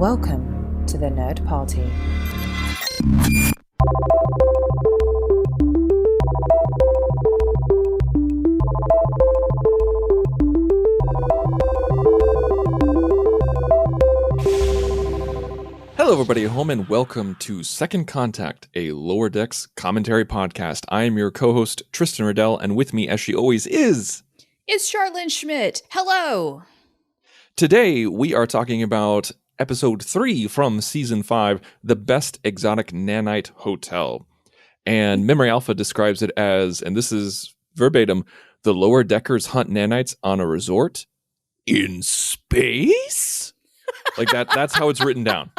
Welcome to the Nerd Party. Hello, everybody at home, and welcome to Second Contact, a Lower Decks commentary podcast. I am your co-host, Tristan Riddell, and with me, as she always is Charlene Schmidt. Hello. Today, we are talking about episode 3 from season 5, The Best Exotic Nanite Hotel. And Memory Alpha describes it as, and this is verbatim, the Lower Deckers hunt nanites on a resort in space? Like that's how it's written down.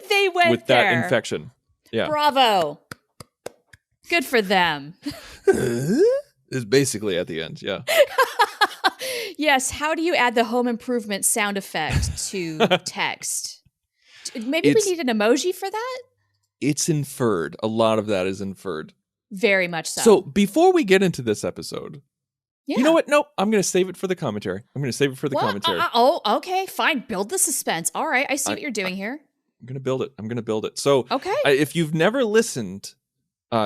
They went with there. That infection. Yeah. Bravo. Good for them. Is basically at the end, yeah. Yes, how do you add the home improvement sound effect to text? Maybe we need an emoji for that? It's inferred. A lot of that is inferred. Very much so. So before we get into this episode, yeah. You know what? Nope. I'm going to save it for the commentary. Commentary. Okay. Fine. Build the suspense. All right. I see what you're doing here. I'm going to build it. So okay. If you've never listened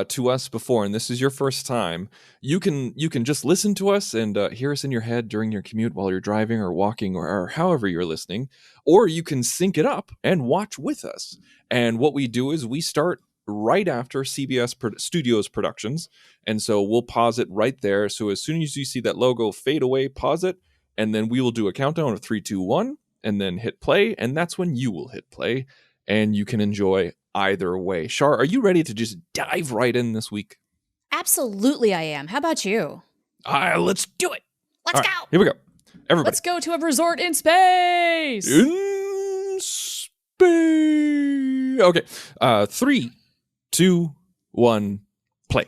to us before, and this is your first time, you can just listen to us and hear us in your head during your commute while you're driving or walking or however you're listening, or you can sync it up and watch with us. And what we do is we start right after CBS Studios productions, and so we'll pause it right there. So as soon as you see that logo fade away, pause it, and then we will do a countdown of 3, 2, 1, and then hit play, and that's when you will hit play, and you can enjoy either way. Shar, are you ready to just dive right in this week? Absolutely I am. How about you? Let's do it. Let's go. Here we go. Everybody. Let's go to a resort in space. In space. Okay. 3, 2, 1, play.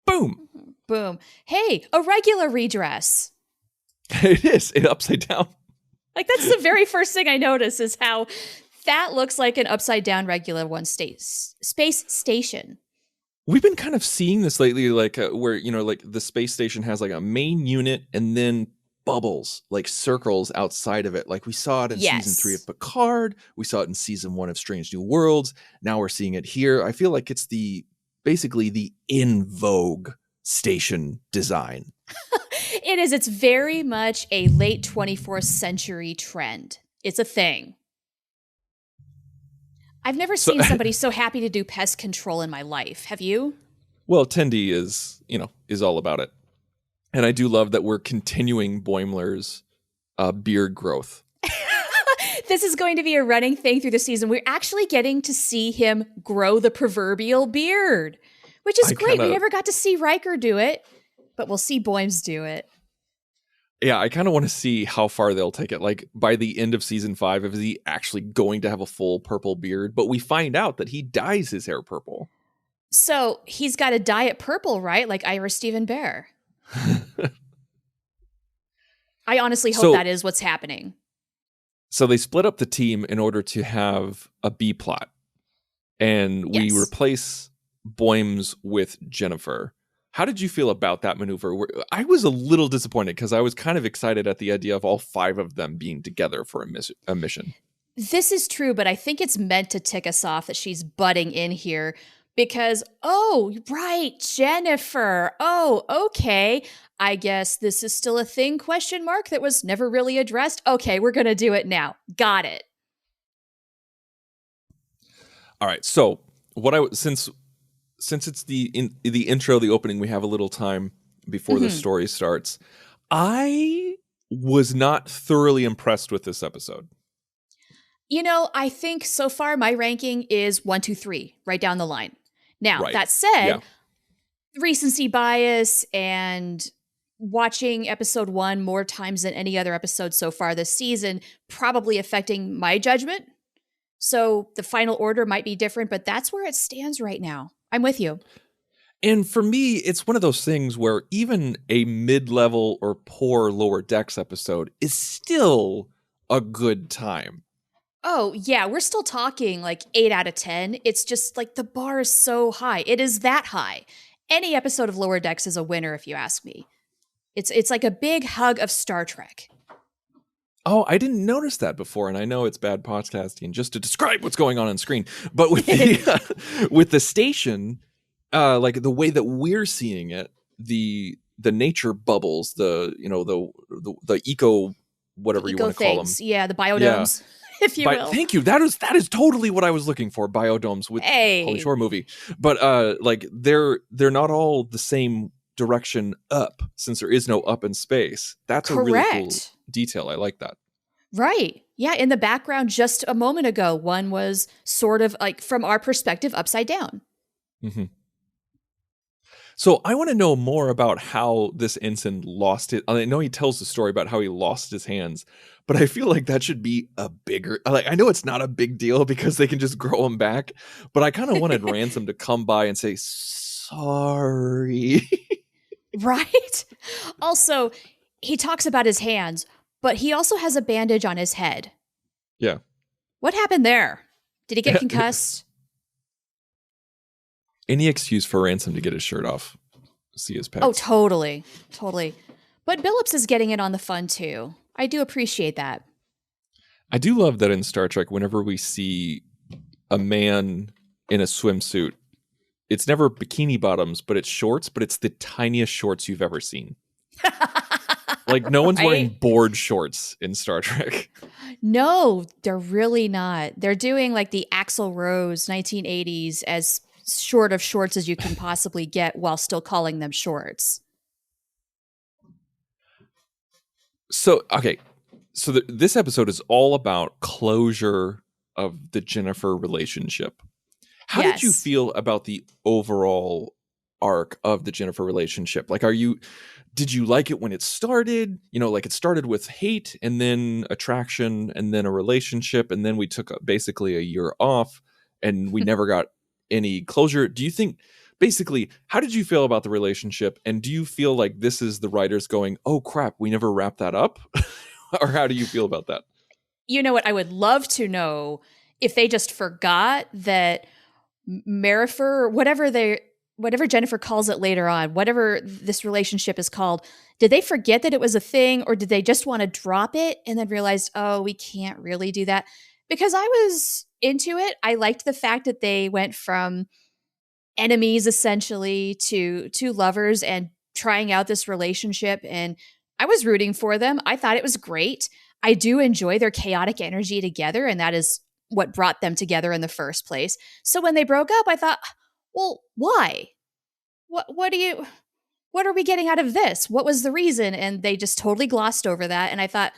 Boom. Boom. Hey, a regular redress. It is. It's upside down. Like, that's the very first thing I notice is how that looks like an upside down regular space station. We've been kind of seeing this lately, like where, like the space station has like a main unit and then bubbles, like circles outside of it. Like we saw it in season 3 of Picard. We saw it in season 1 of Strange New Worlds. Now we're seeing it here. I feel like it's basically the in vogue station design. It is. It's very much a late 24th century trend. It's a thing. I've never seen somebody so happy to do pest control in my life. Have you? Well, Tendi is all about it. And I do love that we're continuing Boimler's beard growth. This is going to be a running thing through the season. We're actually getting to see him grow the proverbial beard, which is great. We never got to see Riker do it, but we'll see Boims do it. Yeah, I kind of want to see how far they'll take it. Like by the end of season 5, is he actually going to have a full purple beard? But we find out that he dyes his hair purple. So he's got to dye it purple, right? Like Ira Stephen Bear. I honestly hope that is what's happening. So they split up the team in order to have a B plot. And we replace Boims with Jennifer. How did you feel about that maneuver? I was a little disappointed because I was kind of excited at the idea of all 5 of them being together for a mission. This is true, but I think it's meant to tick us off that she's butting in here because, right, Jennifer. Oh, okay. I guess this is still a thing, ? That was never really addressed. Okay, we're going to do it now. Got it. All right. So since it's the intro, the opening, we have a little time before the story starts. I was not thoroughly impressed with this episode. I think so far my ranking is 1, 2, 3, right down the line. Now, that said, recency bias and watching episode 1 more times than any other episode so far this season probably affecting my judgment. So the final order might be different, but that's where it stands right now. I'm with you. And for me, it's one of those things where even a mid-level or poor Lower Decks episode is still a good time. Oh, yeah, we're still talking like 8 out of 10. It's just like the bar is so high. It is that high. Any episode of Lower Decks is a winner, if you ask me. It's like a big hug of Star Trek. Oh, I didn't notice that before, and I know it's bad podcasting just to describe what's going on screen. But with the with the station, like the way that we're seeing it, the nature bubbles, the eco whatever you want to call them, the biodomes, if you will. Thank you. That is totally what I was looking for. Biodomes with Holy Shore movie, but like they're not all the same direction up, since there is no up in space. That's a really cool detail. I like that. Right. Yeah. In the background just a moment ago, one was sort of like, from our perspective, upside down. Mm-hmm. So I want to know more about how this ensign lost it. I know he tells the story about how he lost his hands, but I feel like that should be a bigger, like, I know it's not a big deal because they can just grow them back, but I kind of wanted Ransom to come by and say, sorry. Right? Also, he talks about his hands, but he also has a bandage on his head. Yeah. What happened there? Did he get concussed? Any excuse for Ransom to get his shirt off, see his pecs. Oh, totally. Totally. But Billups is getting in on the fun too. I do appreciate that. I do love that in Star Trek, whenever we see a man in a swimsuit, it's never bikini bottoms, but it's shorts, but it's the tiniest shorts you've ever seen. Like, no one's wearing board shorts in Star Trek. No, they're really not. They're doing like the Axl Rose 1980s as short of shorts as you can possibly get while still calling them shorts. So, okay. So this episode is all about closure of the Jennifer relationship. How did you feel about the overall arc of the Jennifer relationship? Like, did you like it when it started? You know, like it started with hate and then attraction and then a relationship. And then we took basically a year off and we never got any closure. Do you think, basically, how did you feel about the relationship? And do you feel like this is the writers going, oh crap, we never wrapped that up? Or how do you feel about that? You know what? I would love to know if they just forgot that Marifer, whatever Jennifer calls it later on, whatever this relationship is called, did they forget that it was a thing, or did they just want to drop it and then realized, oh, we can't really do that? Because I was into it. I liked the fact that they went from enemies essentially to lovers and trying out this relationship, and I was rooting for them. I thought it was great. I do enjoy their chaotic energy together, and that is what brought them together in the first place. So when they broke up, I thought, well, why? What are we getting out of this? What was the reason? And they just totally glossed over that. And I thought,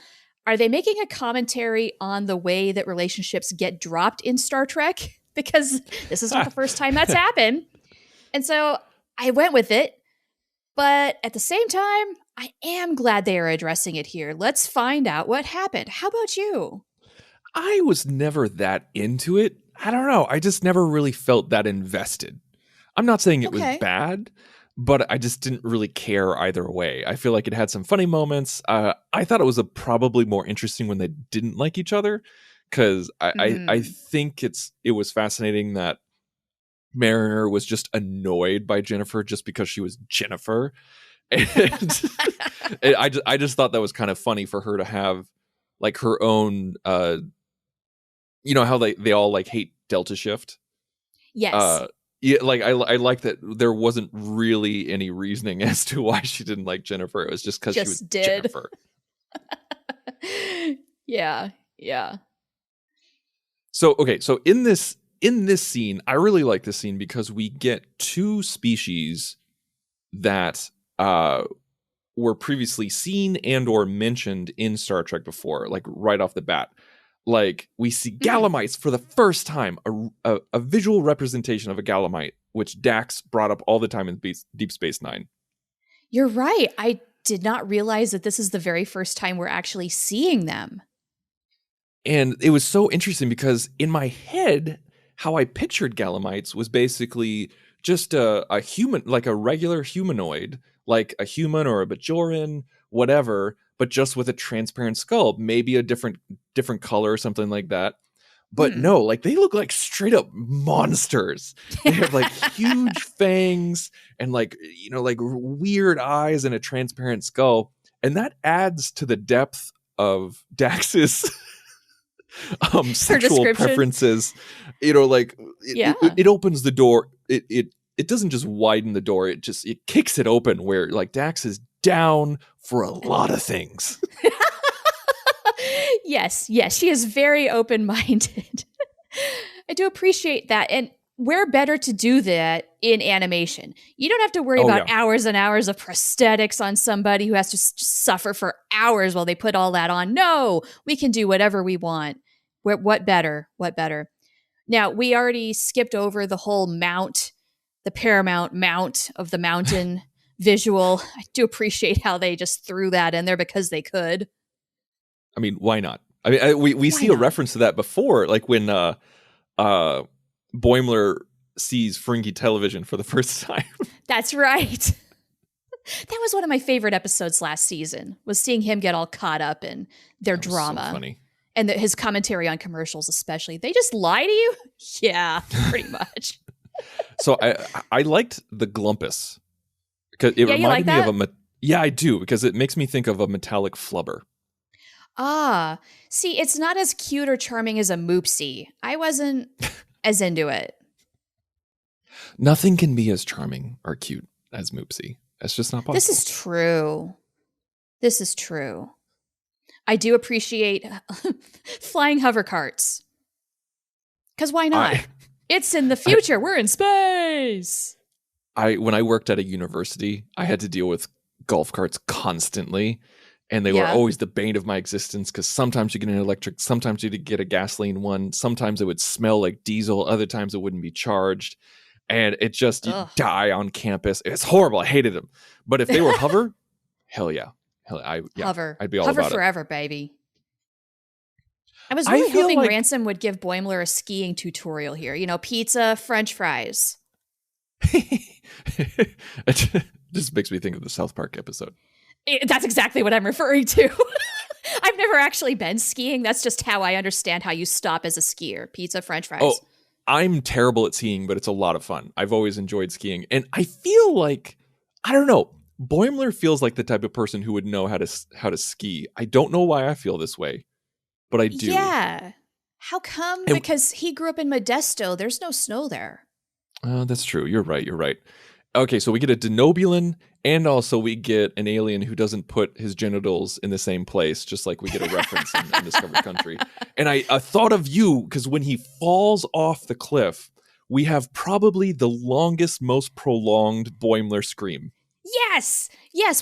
are they making a commentary on the way that relationships get dropped in Star Trek? Because this is not the first time that's happened. And so I went with it. But at the same time, I am glad they are addressing it here. Let's find out what happened. How about you? I was never that into it. I don't know. I just never really felt that invested. I'm not saying it was bad, but I just didn't really care either way. I feel like it had some funny moments. I thought it was probably more interesting when they didn't like each other, because I think it was fascinating that Mariner was just annoyed by Jennifer just because she was Jennifer. And I just thought that was kind of funny for her to have like her own, you know how they all like hate Delta Shift? Yes. Yeah, like I like that there wasn't really any reasoning as to why she didn't like Jennifer. It was just because she was Jennifer. Yeah. So in this scene, I really like this scene because we get two species that were previously seen and or mentioned in Star Trek before, like right off the bat. Like we see Gallimites for the first time, a visual representation of a Gallimite, which Dax brought up all the time in Deep Space Nine. You're right. I did not realize that this is the very first time we're actually seeing them. And it was so interesting because in my head, how I pictured Gallimites was basically just a human, like a regular humanoid, like a human or a Bajoran, whatever, but just with a transparent skull, maybe a different color or something like that. But no, like they look like straight up monsters. They have like huge fangs and like, you know, like weird eyes and a transparent skull. And that adds to the depth of Dax's sexual preferences. Like it opens the door. It doesn't just widen the door. It kicks it open where like Dax is down for a lot of things. Yes, she is very open-minded. I do appreciate that. And where better to do that in animation? You don't have to worry about hours and hours of prosthetics on somebody who has to suffer for hours while they put all that on. No, we can do whatever we want. What better? What better? Now, we already skipped over the whole mount, the Paramount mount of the mountain visual. I do appreciate how they just threw that in there because they could. I mean, why not? I mean, we see a reference to that before, like when Boimler sees Ferengi television for the first time. That's right. That was one of my favorite episodes last season, was seeing him get all caught up in their drama. So funny. And his commentary on commercials especially. They just lie to you? Yeah, pretty much. So I liked the Glumpus. Because it reminded me of a... Yeah, I do, because it makes me think of a metallic flubber. Ah, see, it's not as cute or charming as a Moopsie. I wasn't as into it. Nothing can be as charming or cute as Moopsie. That's just not possible. This is true. I do appreciate flying hover carts. Because why not? It's in the future. We're in space. When I worked at a university, I had to deal with golf carts constantly. And they were always the bane of my existence because sometimes you get an electric, sometimes you get a gasoline one, sometimes it would smell like diesel, other times it wouldn't be charged. And it just, you die on campus. It's horrible. I hated them. But if they were hover, hell yeah. Hover. I'd be all hover about forever, baby. I was really hoping Ransom would give Boimler a skiing tutorial here. Pizza, French fries. It just makes me think of the South Park episode. That's exactly what I'm referring to. I've never actually been skiing. That's just how I understand how you stop as a skier. Pizza, French fries. Oh, I'm terrible at skiing, but it's a lot of fun. I've always enjoyed skiing. And I feel like, I don't know, Boimler feels like the type of person who would know how to ski. I don't know why I feel this way, but I do. Yeah. How come? Because he grew up in Modesto. There's no snow there. That's true. You're right. Okay, so we get a Denobulan, and also we get an alien who doesn't put his genitals in the same place, just like we get a reference in Undiscovered Country. And I thought of you, because when he falls off the cliff, we have probably the longest, most prolonged Boimler scream. Yes!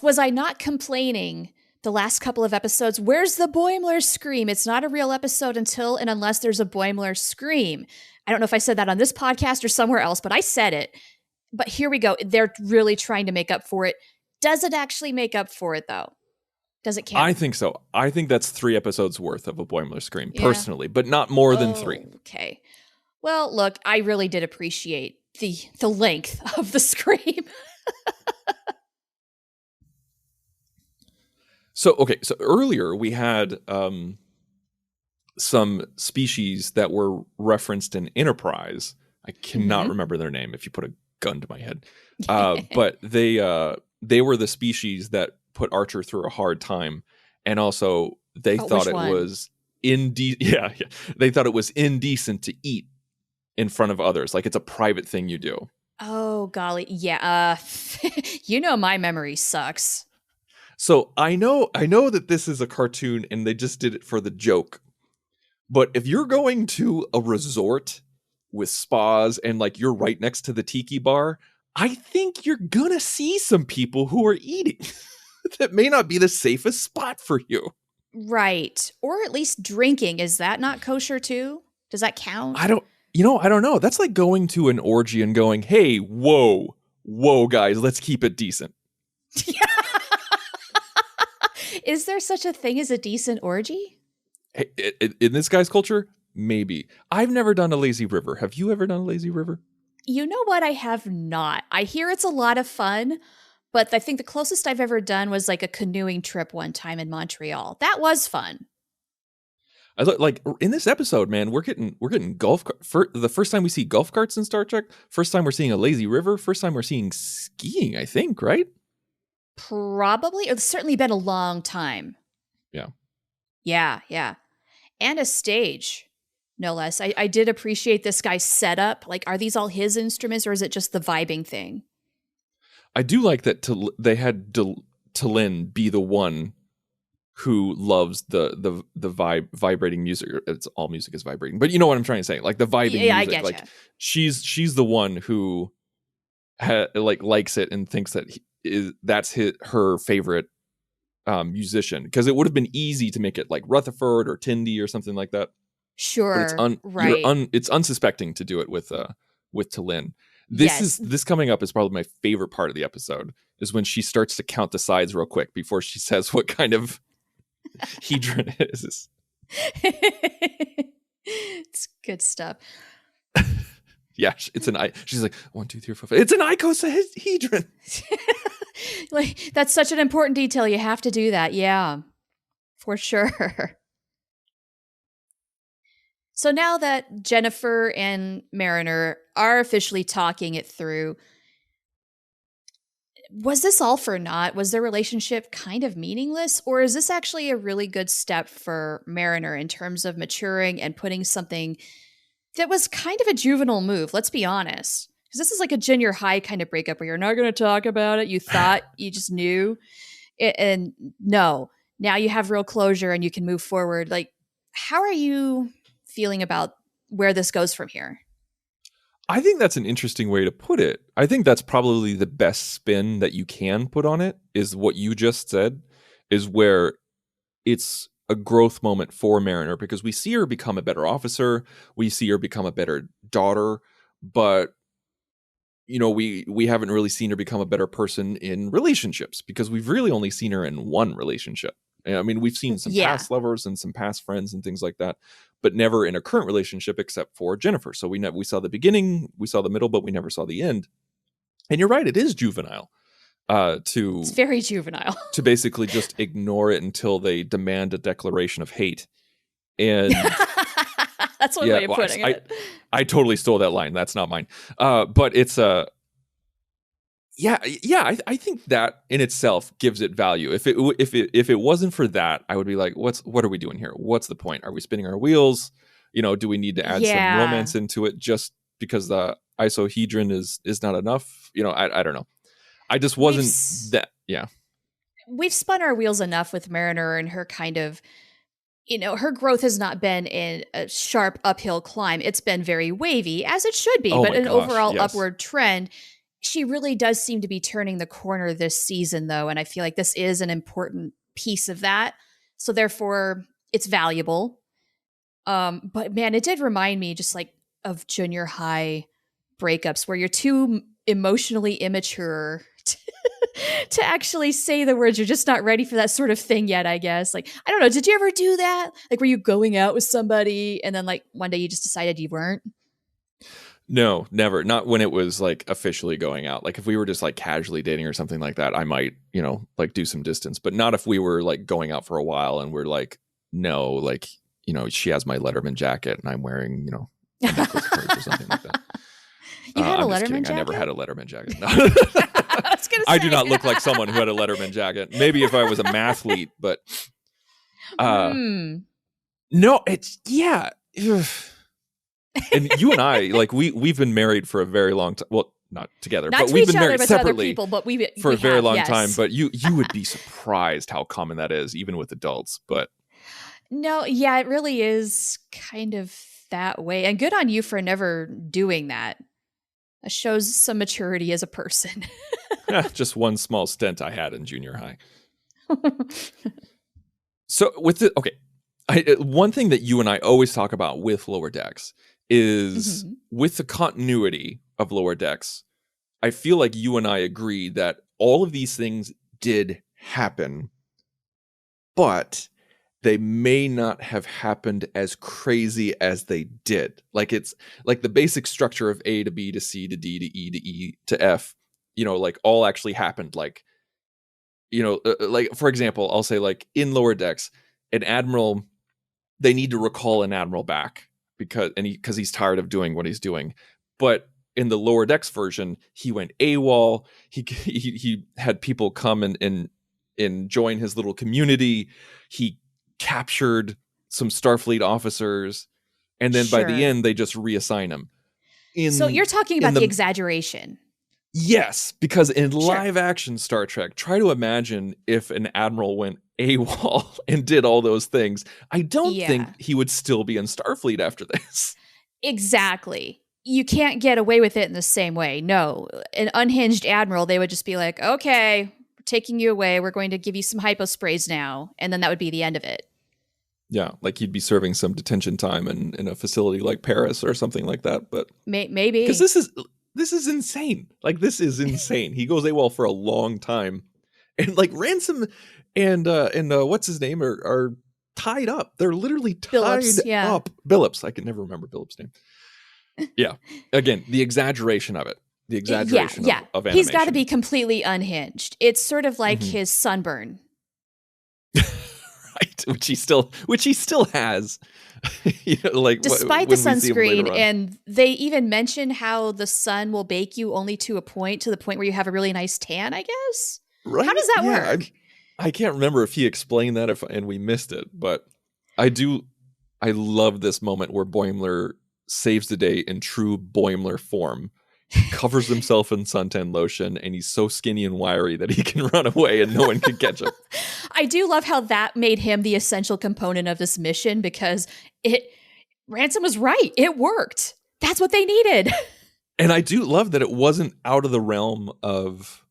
Was I not complaining the last couple of episodes? Where's the Boimler scream? It's not a real episode until and unless there's a Boimler scream. I don't know if I said that on this podcast or somewhere else, but I said it. But here we go. They're really trying to make up for it. Does it actually make up for it, though? Does it count? I think so. I think that's 3 episodes worth of a Boimler scream, personally, but not more than 3. Okay. Well, look, I really did appreciate the length of the scream. So earlier we had some species that were referenced in Enterprise. I cannot remember their name if you put a gun to my head. But they were the species that put Archer through a hard time, and also they thought it was they thought it was indecent to eat in front of others, like it's a private thing you do. Oh golly, yeah. My memory sucks. So I know that this is a cartoon and they just did it for the joke. But if you're going to a resort with spas and like you're right next to the tiki bar, I think you're gonna see some people who are eating. That may not be the safest spot for you. Right. Or at least drinking. Is that not kosher too? Does that count? I don't know. That's like going to an orgy and going, hey, whoa, guys, let's keep it decent. Is there such a thing as a decent orgy? In this guy's culture, maybe. I've never done a lazy river. Have you ever done a lazy river? You know what? I have not. I hear it's a lot of fun, but I think the closest I've ever done was like a canoeing trip one time in Montreal. That was fun. I look like in this episode, man, we're getting golf for the first time we see golf carts in Star Trek. First time we're seeing a lazy river. First time we're seeing skiing, I think, right? Probably. It's certainly been a long time. Yeah. Yeah, yeah. And a stage, no less. I did appreciate this guy's setup. Like, are these all his instruments or is it just the vibing thing? I do like that they had Talin be the one who loves the vibrating music. It's all music is vibrating, but you know what I'm trying to say. Like the vibing Yeah, music. I get Like she's the one who likes it and thinks that that's her favorite musician, because it would have been easy to make it like Rutherford or Tindy or something like that. But Sure, right. it's unsuspecting to do it with Talin. Yes. This coming up is probably my favorite part of the episode, is when she starts to count the sides real quick before she says what kind of hedron is. It's good stuff. Yeah, it's an I. She's like 1, 2, 3, 4, 5. It's an icosahedron. Like, that's such an important detail. You have to do that. Yeah, for sure. So now that Jennifer and Mariner are officially talking it through, was this all for naught? Was their relationship kind of meaningless? Or is this actually a really good step for Mariner in terms of maturing and putting something that was kind of a juvenile move? Let's be honest. Because this is like a junior high kind of breakup where you're not going to talk about it. You thought you just knew. And no, now you have real closure and you can move forward. Like, how are you feeling about where this goes from here? I think that's an interesting way to put it. I think that's probably the best spin that you can put on it, is what you just said, is where it's a growth moment for Mariner, because we see her become a better officer, we see her become a better daughter, but you know, we haven't really seen her become a better person in relationships, because we've really only seen her in one relationship. I mean, we've seen some past lovers and some past friends and things like that, but never in a current relationship except for Jennifer. So we saw the beginning, we saw the middle, but we never saw the end. And you're right, it is juvenile. It's very juvenile. To basically just ignore it until they demand a declaration of hate. And that's one way of putting it. I totally stole that line. That's not mine. But it's I think that in itself gives it value. If it wasn't for that, I would be like, what are we doing here? What's the point? Are we spinning our wheels? You know, do we need to add some romance into it just because the isohedron is not enough? You know, I don't know. I just wasn't that. Yeah, we've spun our wheels enough with Mariner and her kind of, you know, her growth has not been in a sharp uphill climb. It's been very wavy, as it should be, but an overall upward trend. She really does seem to be turning the corner this season, though, and I feel like this is an important piece of that. So therefore, it's valuable. But man, it did remind me just like of junior high breakups where you're too emotionally immature to actually say the words. You're just not ready for that sort of thing yet, I guess. Like, I don't know. Did you ever do that? Like, were you going out with somebody and then like one day you just decided you weren't? No, never. Not when it was like officially going out. Like if we were just like casually dating or something like that, I might, you know, like do some distance, but not if we were like going out for a while and we're like, no, like, you know, she has my Letterman jacket and I'm wearing, you know, a necklace of hers or something like that. You had a Letterman jacket? I never had a Letterman jacket. No. I do not look like someone who had a Letterman jacket. Maybe if I was a mathlete, but no, it's and you and I, like we've been married for a very long time. Well, not together, not but to we've each been other, married but separately to other people, but for a very long yes. time. But you would be surprised how common that is, even with adults. But no, yeah, it really is kind of that way. And good on you for never doing that. That shows some maturity as a person. Just one small stint I had in junior high. So with the one thing that you and I always talk about with Lower Decks is with the continuity of Lower Decks, I feel like you and I agree that all of these things did happen, but they may not have happened as crazy as they did. Like it's like the basic structure of A to B to C to D to E to E to F, you know, like all actually happened. Like, you know, like for example, I'll say like in Lower Decks, an admiral, they need to recall an admiral back because he's tired of doing what he's doing. But in the Lower Decks version, he went AWOL. He had people come and join his little community. He captured some Starfleet officers, and then by the end they just reassign him. So you're talking about the exaggeration. Yes, because in live action Star Trek, try to imagine if an admiral went AWOL and did all those things. I don't think he would still be in Starfleet after this. Exactly. You can't get away with it in the same way. No, an unhinged admiral, they would just be like, okay, we're taking you away. We're going to give you some hypo sprays now. And then that would be the end of it. Yeah, like he'd be serving some detention time in a facility like Paris or something like that. But maybe. Because this is insane. Like, this is insane. He goes AWOL for a long time. And like Ransom and what's his name are tied up. They're literally tied up. Billups. I can never remember Billups' name. Yeah. Again, the exaggeration of it. The exaggeration of animation. He's got to be completely unhinged. It's sort of like his sunburn. Right. Which he still has. Like despite the sunscreen, and they even mention how the sun will bake you only to the point where you have a really nice tan, I guess. Right. How does that work? I can't remember if he explained that and we missed it, but I love this moment where Boimler saves the day in true Boimler form. He covers himself in suntan lotion, and he's so skinny and wiry that he can run away and no one can catch him. I do love how that made him the essential component of this mission, because Ransom was right. It worked. That's what they needed. And I do love that it wasn't out of the realm of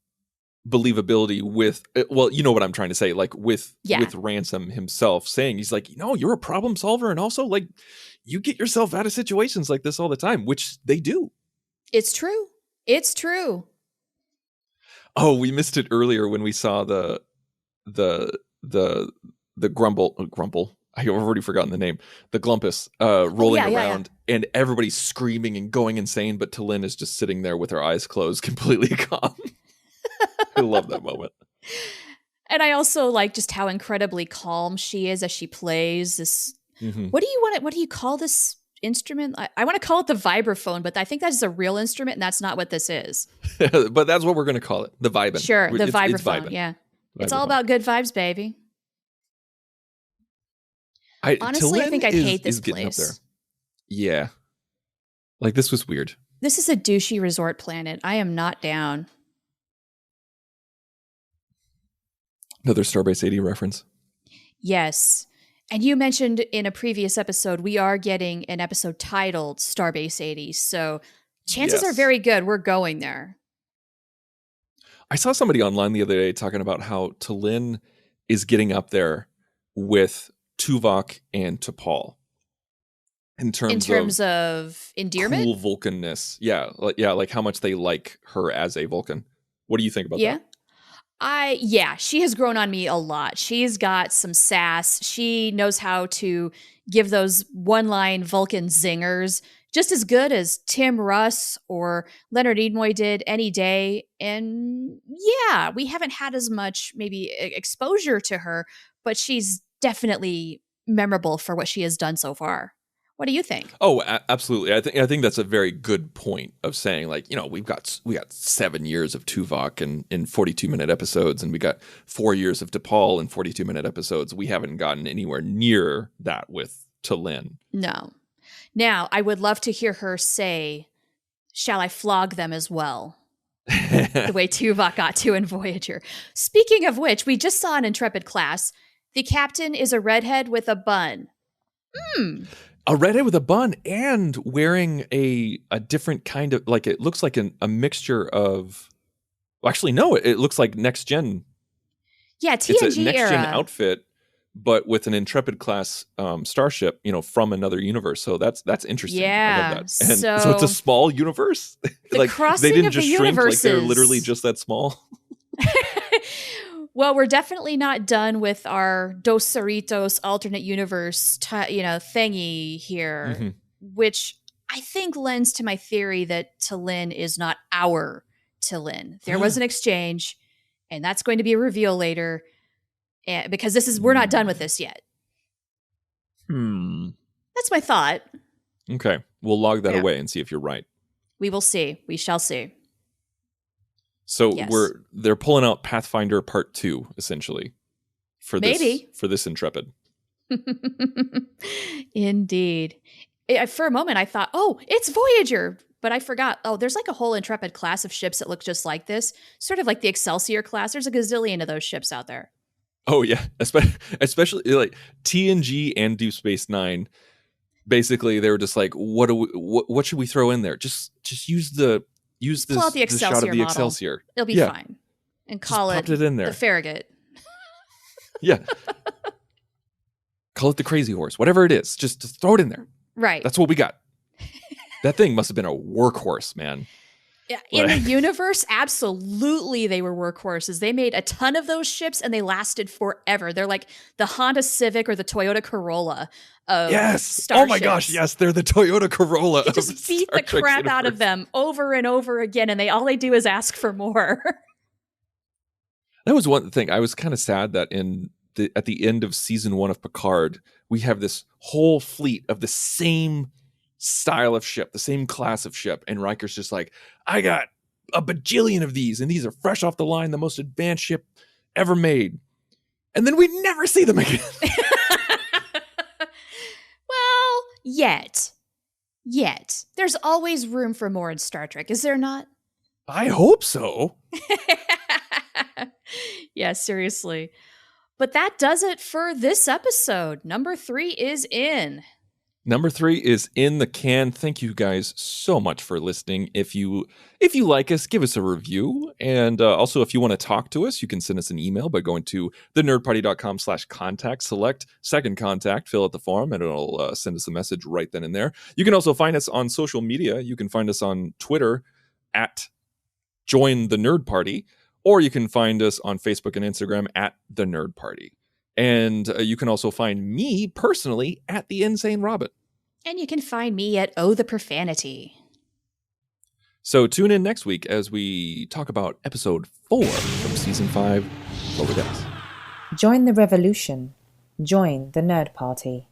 believability with, well, you know what I'm trying to say, like with Ransom himself saying, he's like, you're a problem solver, and also like you get yourself out of situations like this all the time, which they do. It's true. Oh, we missed it earlier when we saw the Grumble. I've already forgotten the name. The Glumpus rolling around and everybody's screaming and going insane, but T'Lyn is just sitting there with her eyes closed, completely calm. I love that moment. And I also like just how incredibly calm she is as she plays this. What do you call this instrument? I want to call it the vibraphone, but I think that's a real instrument, and that's not what this is. But that's what we're going to call it. The vibin. Sure, the vibraphone. Yeah. It's all about good vibes, baby. Honestly, I think I'd hate this place. Up there. Yeah. Like, this was weird. This is a douchey resort planet. I am not down. Another Starbase 80 reference. Yes. And you mentioned in a previous episode, we are getting an episode titled Starbase 80. So chances are very good we're going there. I saw somebody online the other day talking about how T'Lyn is getting up there with Tuvok and T'Pol in terms of endearment, cool Vulcanness. Yeah, like how much they like her as a Vulcan. What do you think about that? She has grown on me a lot. She's got some sass. She knows how to give those one-line Vulcan zingers just as good as Tim Russ or Leonard Nimoy did any day. And yeah, we haven't had as much maybe exposure to her, but she's definitely memorable for what she has done so far. What do you think? Oh, absolutely. I think that's a very good point of saying, like, we got 7 years of Tuvok in 42-minute episodes, and we got 4 years of T'Pol in 42-minute episodes. We haven't gotten anywhere near that with T'Lyn. No. Now, I would love to hear her say, "Shall I flog them as well?" The way Tuvok got to in Voyager. Speaking of which, we just saw an Intrepid class. The captain is a redhead with a bun. A redhead with a bun and wearing a different kind of, like, it looks like a mixture of, well, actually, no, it looks like next gen. Yeah, TNG it's a next era. gen outfit, but with an Intrepid class starship, from another universe. So that's interesting. Yeah. I love that. And so it's a small universe. The like crossing they didn't of just the shrink, universes. like they're literally just that small. Well, we're definitely not done with our Dos Cerritos alternate universe, thingy here, which I think lends to my theory that T'Lyn is not our T'Lyn. There was an exchange, and that's going to be a reveal later, because we're not done with this yet. That's my thought. Okay, we'll log that away and see if you're right. We will see. We shall see. So they're pulling out Pathfinder Part 2 essentially for this Intrepid. Indeed. For a moment, I thought, oh, it's Voyager. But I forgot, oh, there's like a whole Intrepid class of ships that look just like this. Sort of like the Excelsior class. There's a gazillion of those ships out there. Oh, yeah. Especially like TNG and Deep Space Nine. Basically, they were just like, what should we throw in there? Just use this shot of the model. Excelsior. It'll be fine. And call it in there. The Farragut. Yeah. Call it the Crazy Horse. Whatever it is. Just throw it in there. Right. That's what we got. That thing must have been a workhorse, man. Yeah, in the universe, absolutely they were workhorses. They made a ton of those ships and they lasted forever. They're like the Honda Civic or the Toyota Corolla of starships. Oh my gosh, yes, they're the Toyota Corolla. You just beat the crap out of them over and over again, and all they do is ask for more. That was one thing. I was kind of sad that at the end of season 1 of Picard, we have this whole fleet of the same style of ship, the same class of ship, and Riker's just like, I got a bajillion of these, and these are fresh off the line, the most advanced ship ever made. And then we never see them again. Well, yet. There's always room for more in Star Trek, is there not? I hope so. Yeah, seriously. But that does it for this episode. Number 3 is in. Number 3 is in the can. Thank you guys so much for listening. If you like us, give us a review. And also, if you want to talk to us, you can send us an email by going to thenerdparty.com/contact, select second contact, fill out the form, and it'll send us a message right then and there. You can also find us on social media. You can find us on Twitter at Join the Nerd Party, or you can find us on Facebook and Instagram at The Nerd Party. And you can also find me personally at The Insane Robin. And you can find me at Oh the Profanity. So tune in next week as we talk about episode 4 from season 5, Lower Decks. Join the revolution. Join the Nerd Party.